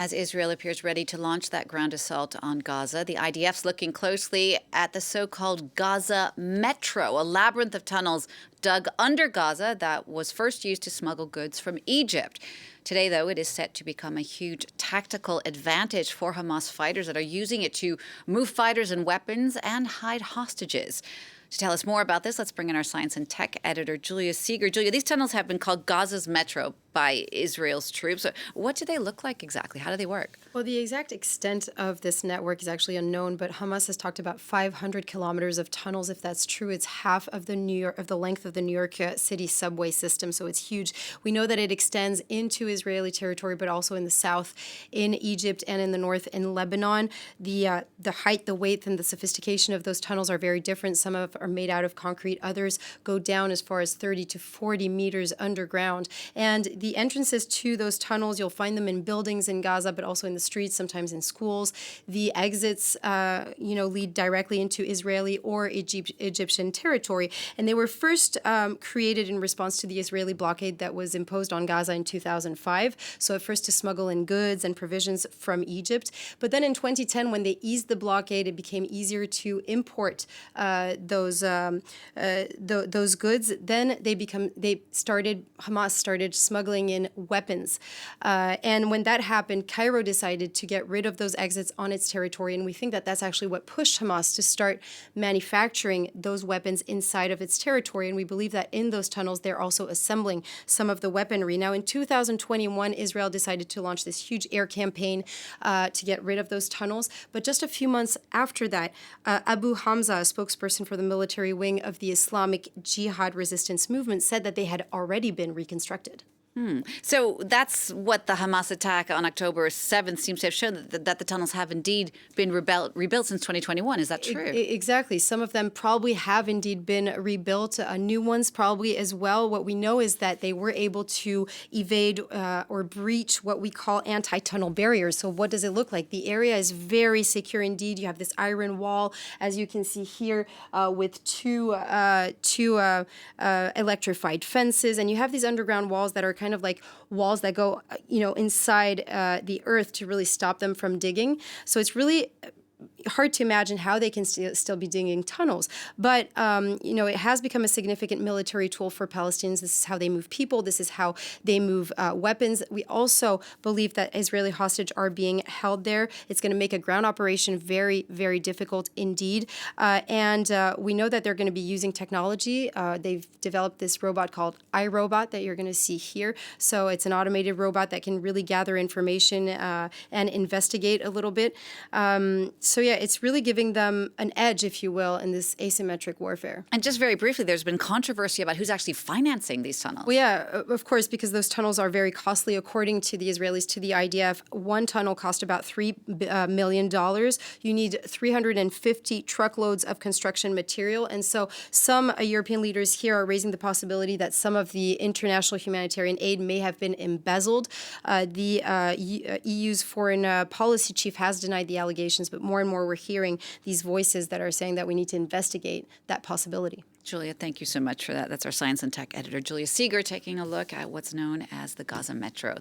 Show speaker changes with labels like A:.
A: As Israel appears ready to launch that ground assault on Gaza, the IDF's looking closely at the so-called Gaza Metro, a labyrinth of tunnels dug under Gaza that was first used to smuggle goods from Egypt. Today, though, it is set to become a huge tactical advantage for Hamas fighters that are using it to move fighters and weapons and hide hostages. To tell us more about this, let's bring in our science and tech editor, Julia Seeger. Julia, these tunnels have been called Gaza's Metro by Israel's troops. What do they look like exactly? How do they work?
B: Well, the exact extent of this network is actually unknown, but Hamas has talked about 500 kilometers of tunnels. If that's true, it's half of the length of the New York City subway system, so it's huge. We know that it extends into Israeli territory, but also in the south, in Egypt, and in the north, in Lebanon. The height, the weight, and the sophistication of those tunnels are very different. Some are made out of concrete. Others go down as far as 30 to 40 meters underground. And the entrances to those tunnels, you'll find them in buildings in Gaza, but also in the streets, sometimes in schools. The exits, lead directly into Israeli or Egyptian territory. And they were first created in response to the Israeli blockade that was imposed on Gaza in 2005. So at first to smuggle in goods and provisions from Egypt. But then in 2010, when they eased the blockade, it became easier to import those goods. Then Hamas started smuggling in weapons. And when that happened, Cairo decided to get rid of those exits on its territory. And we think that that's actually what pushed Hamas to start manufacturing those weapons inside of its territory. And we believe that in those tunnels, they're also assembling some of the weaponry. Now, in 2021, Israel decided to launch this huge air campaign to get rid of those tunnels. But just a few months after that, Abu Hamza, a spokesperson for the military wing of the Islamic Jihad resistance movement, said that they had already been reconstructed.
A: So that's what the Hamas attack on October 7th seems to have shown, that the tunnels have indeed been rebuilt since 2021. Is that true?
B: Exactly. Some of them probably have indeed been rebuilt, new ones probably as well. What we know is that they were able to evade or breach what we call anti-tunnel barriers. So what does it look like? The area is very secure indeed. You have this iron wall, as you can see here, with two electrified fences. And you have these underground walls that are kind of like walls that go, inside the earth to really stop them from digging. So it's really hard to imagine how they can still be digging tunnels. But, it has become a significant military tool for Palestinians. This is how they move people. This is how they move weapons. We also believe that Israeli hostages are being held there. It's going to make a ground operation very, very difficult indeed. And we know that they're going to be using technology. They've developed this robot called iRobot that you're going to see here. So it's an automated robot that can really gather information and investigate a little bit. So yeah, it's really giving them an edge, if you will, in this asymmetric warfare.
A: And just very briefly, there's been controversy about who's actually financing these tunnels.
B: Well, yeah, of course, because those tunnels are very costly. According to the Israelis, to the IDF, one tunnel cost about $3 million. You need 350 truckloads of construction material. And so some European leaders here are raising the possibility that some of the international humanitarian aid may have been embezzled. The EU's foreign policy chief has denied the allegations, but more and more we're hearing these voices that are saying that we need to investigate that possibility.
A: Julia, thank you so much for that. That's our science and tech editor, Julia Seeger, taking a look at what's known as the Gaza Metro.